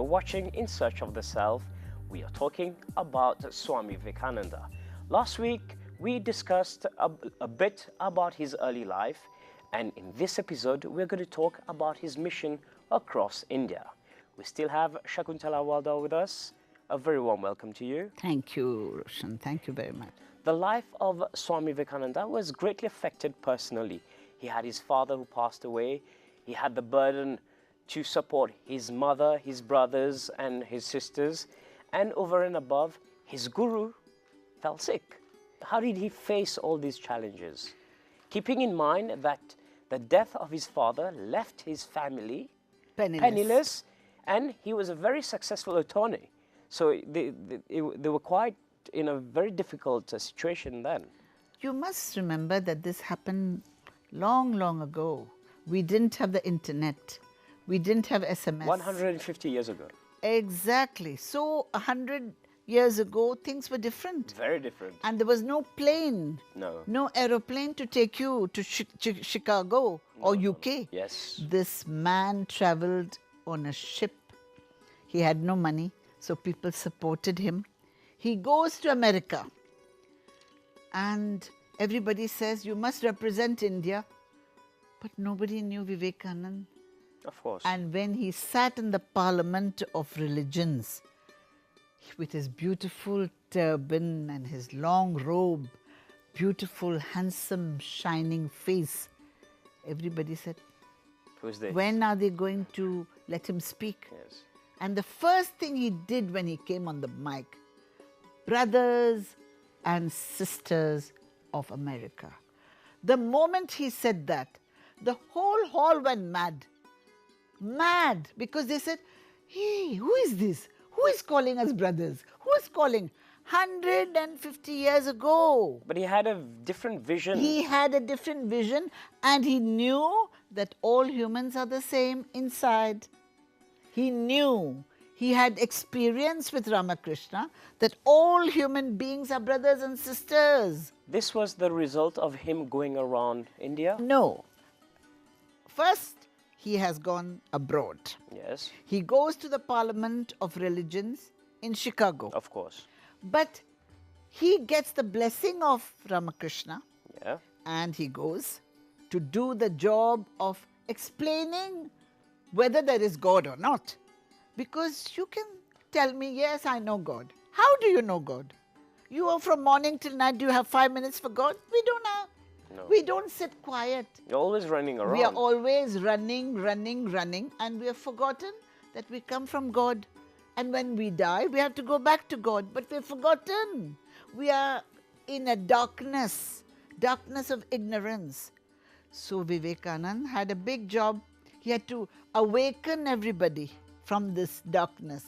watching In Search of the Self. We are talking about Swami Vivekananda. Last week, we discussed a bit about his early life, and in this episode, we're going to talk about his mission across India. We still have Shakuntala Walda with us. A very warm welcome to you. Thank you, Roshan. Thank you very much. The life of Swami Vivekananda was greatly affected personally. He had his father who passed away. He had the burden to support his mother, his brothers, and his sisters. And over and above, his guru fell sick. How did he face all these challenges? Keeping in mind that the death of his father left his family penniless, and he was a very successful attorney. So they were quite in a very difficult situation then. You must remember that this happened long, long ago. We didn't have the internet. We didn't have SMS. 150 years ago. Exactly. So 100 years ago, things were different. Very different. And there was no plane. No. No aeroplane to take you to Chicago or UK. Yes. This man traveled on a ship. He had no money, so people supported him. He goes to America. And everybody says, you must represent India. But nobody knew Vivekananda. Of course. And when he sat in the Parliament of Religions, with his beautiful turban and his long robe, beautiful, handsome, shining face, everybody said, Who's this? when are they going to let him speak? Yes. And the first thing he did when he came on the mic, brothers and sisters of America. The moment he said that, the whole hall went mad. Mad, because they said, hey, who is this? Who is calling us brothers? Who is calling? 150 years ago. But he had a different vision. He had a different vision, and he knew that all humans are the same inside. He knew, he had experience with Ramakrishna, that all human beings are brothers and sisters. This was the result of him going around India? No. First, he has gone abroad. Yes. He goes to the Parliament of Religions in Chicago. Of course. But he gets the blessing of Ramakrishna, Yeah. and he goes to do the job of explaining whether there is God or not. Because you can tell me, yes, I know God. How do you know God? You are from morning till night, do you have 5 minutes for God? We don't have. No. We don't sit quiet. You're always running around. We are always running, and we have forgotten that we come from God. And when we die, we have to go back to God. But we've forgotten. We are in a darkness of ignorance. So Vivekananda had a big job. He had to awaken everybody from this darkness.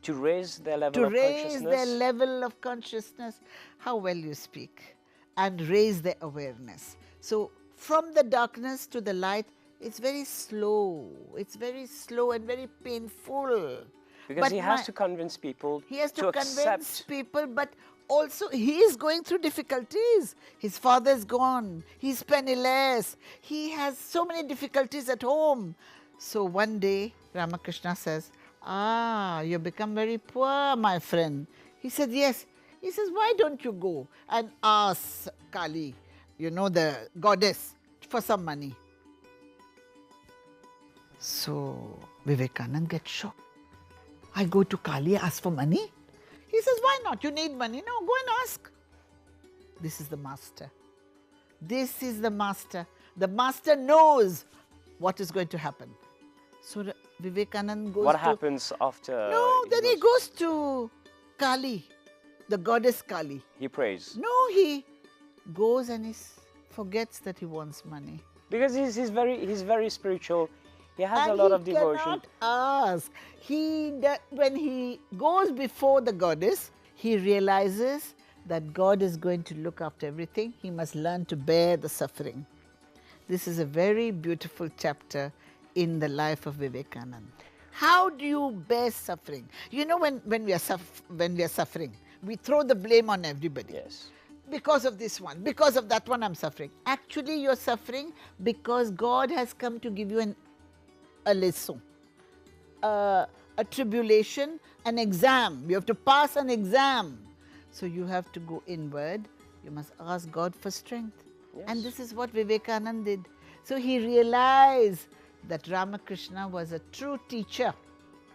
To raise their level To of raise consciousness. their level of consciousness. How well you speak. And raise their awareness. So from the darkness to the light, it's very slow. It's very slow and very painful. Because But he has to convince people he has to convince accept. people, but also he is going through difficulties. His father's gone. He's penniless. He has so many difficulties at home. So one day, Ramakrishna says, you become very poor, my friend. He said, yes. He says, why don't you go and ask Kali, the goddess, for some money? So Vivekananda gets shocked. I go to Kali, ask for money? He says, why not? You need money. No, go and ask. This is the master. This is the master. The master knows what is going to happen. So Vivekananda goes What happens after? No, then he goes to Kali, the goddess Kali. He prays. No, he goes and he forgets that he wants money. Because he's very spiritual. He has a lot of devotion. He cannot ask. When he goes before the goddess, he realizes that God is going to look after everything. He must learn to bear the suffering. This is a very beautiful chapter in the life of Vivekananda. How do you bear suffering? When we are suffering, we throw the blame on everybody. Yes. Because of this one, because of that one, I'm suffering. Actually, you're suffering because God has come to give you a lesson, a a tribulation, an exam. You have to pass an exam. So you have to go inward. You must ask God for strength. Yes. And this is what Vivekananda did. So he realized that Ramakrishna was a true teacher.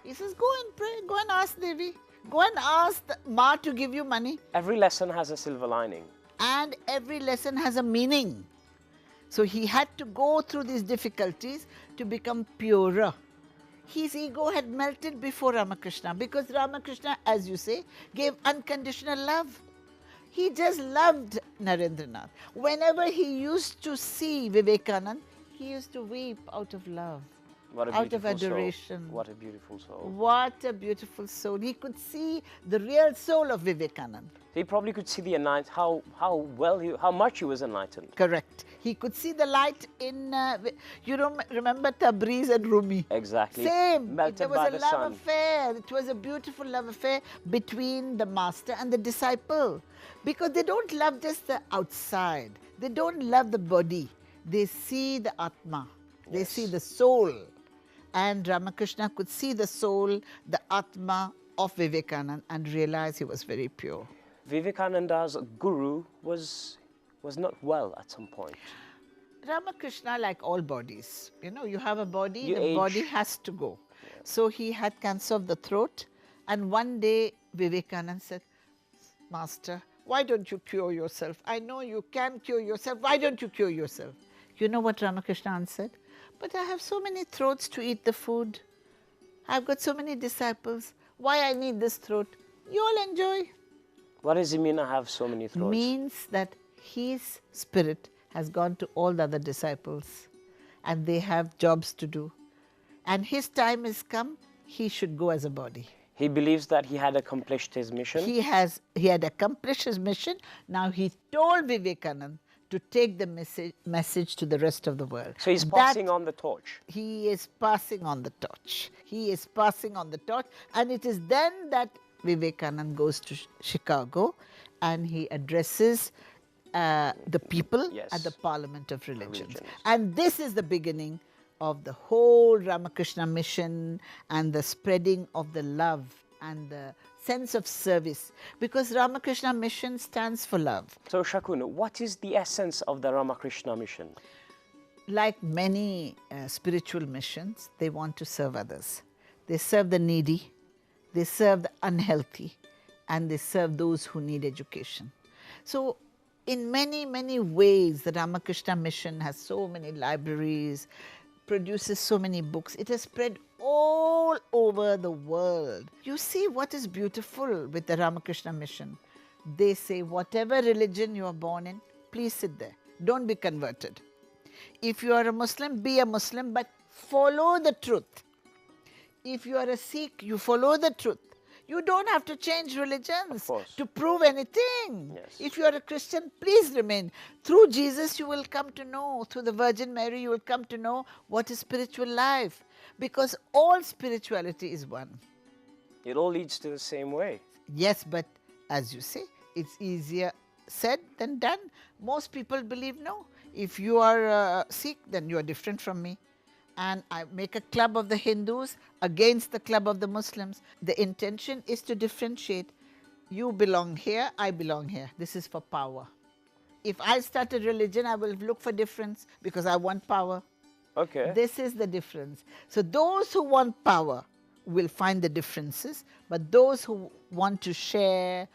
He says, go and pray, go and ask Devi, go and ask Ma to give you money. Every lesson has a silver lining. And every lesson has a meaning. So he had to go through these difficulties to become purer. His ego had melted before Ramakrishna because Ramakrishna, as you say, gave unconditional love. He just loved Narendranath. Whenever he used to see Vivekananda, he used to weep out of love. What a out of beautiful soul. adoration. What a beautiful soul. What a beautiful soul. He could see the real soul of Vivekananda. He probably could see the how much he was enlightened. Correct. He could see the light in, remember Tabriz and Rumi? Exactly. Same. Melted There was by a the love sun. affair. It was a beautiful love affair between the master and the disciple. Because they don't love just the outside. They don't love the body. They see the Atma. They see the soul. And Ramakrishna could see the soul, the Atma of Vivekananda and realize he was very pure. Vivekananda's guru was not well at some point. Ramakrishna, like all bodies, you have a body, You the age. body has to go. So he had cancer of the throat, and one day Vivekananda said, Master, why don't you cure yourself? I know you can cure yourself. Why don't you cure yourself? You know what Ramakrishna answered? But I have so many throats to eat the food. I've got so many disciples. Why I need this throat? You all enjoy. What does it mean I have so many throats? Means that his spirit has gone to all the other disciples and they have jobs to do. And his time has come, he should go as a body. He believes that he had accomplished his mission. He had accomplished his mission. Now he told Vivekananda to take the message to the rest of the world. So he's passing on the torch. He is passing on the torch. He is passing on the torch. And it is then that Vivekananda goes to Chicago and he addresses the people Yes. at the Parliament of Religions. Religions. And this is the beginning of the whole Ramakrishna mission and the spreading of the love and the sense of service. Because Ramakrishna mission stands for love. So Shakun, what is the essence of the Ramakrishna mission? Like many spiritual missions, they want to serve others. They serve the needy, they serve the unhealthy, and they serve those who need education. So in many, many ways, the Ramakrishna mission has so many libraries, produces so many books. It has spread all over the world. You see what is beautiful with the Ramakrishna mission. They say, whatever religion you are born in, please sit there. Don't be converted. If you are a Muslim, be a Muslim, but follow the truth. If you are a Sikh, you follow the truth. You don't have to change religions to prove anything. Yes. If you are a Christian, please remain. Through Jesus, you will come to know. Through the Virgin Mary, you will come to know what is spiritual life. Because all spirituality is one. It all leads to the same way. Yes, but as you say, it's easier said than done. Most people believe no. If you are Sikh, then you are different from me. And I make a club of the Hindus against the club of the Muslims. The intention is to differentiate. You belong here, I belong here. This is for power. If I start a religion, I will look for difference because I want power. Okay. This is the difference. So those who want power will find the differences, but those who want to share,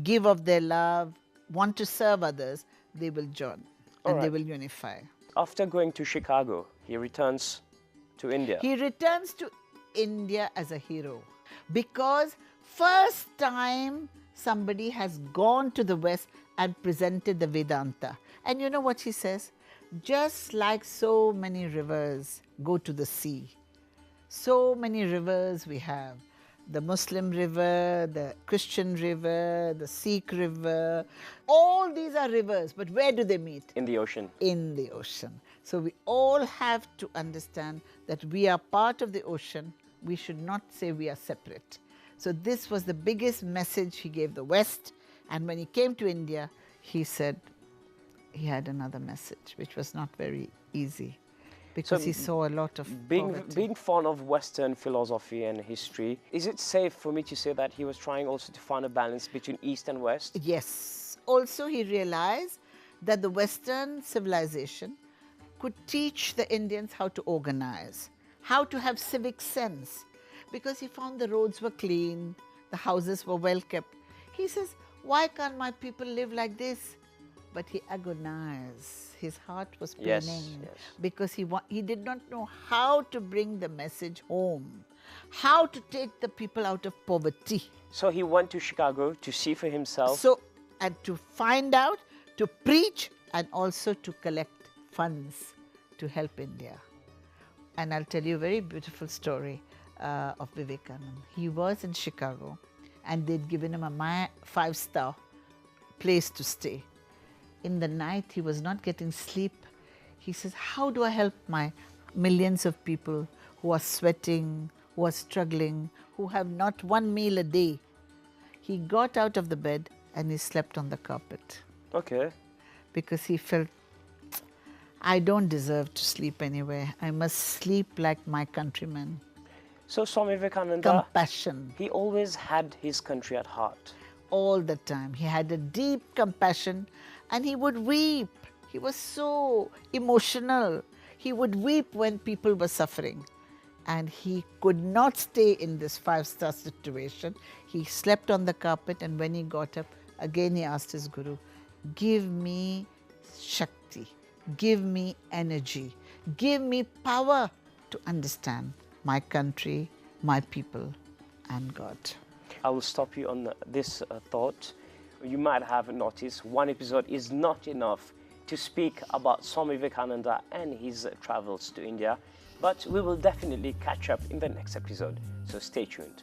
give of their love, want to serve others, they will join and they will unify. After going to Chicago, he returns to India. He returns to India as a hero because first time somebody has gone to the West and presented the Vedanta. And you know what he says? Just like so many rivers go to the sea, so many rivers we have. The Muslim river, the Christian river, the Sikh river, all these are rivers, but where do they meet? In the ocean. In the ocean. So we all have to understand that we are part of the ocean. We should not say we are separate. So this was the biggest message he gave the West. And when he came to India, he said he had another message, which was not very easy. because he saw a lot of poverty. Being fond of Western philosophy and history, is it safe for me to say that he was trying also to find a balance between East and West? Yes. Also, he realized that the Western civilization could teach the Indians how to organize, how to have civic sense, because he found the roads were clean, the houses were well kept. He says, why can't my people live like this? But he agonized. His heart was paining because he did not know how to bring the message home, how to take the people out of poverty. So he went to Chicago to see for himself. So, and to find out, to preach, and also to collect funds to help India. And I'll tell you a very beautiful story of Vivekananda. He was in Chicago and they'd given him a 5-star place to stay. In the night, he was not getting sleep. He says, how do I help my millions of people who are sweating, who are struggling, who have not one meal a day? He got out of the bed and he slept on the carpet. Okay. Because he felt, I don't deserve to sleep anywhere. I must sleep like my countrymen. So Swami Vivekananda, Compassion. he always had his country at heart. All the time. He had a deep compassion and he would weep. He was so emotional. He would weep when people were suffering. And he could not stay in this 5-star situation. He slept on the carpet, and when he got up, again he asked his Guru, give me Shakti, give me energy, give me power to understand my country, my people, and God. I will stop you on this thought. You might have noticed one episode is not enough to speak about Swami Vivekananda and his travels to India, but we will definitely catch up in the next episode, so stay tuned.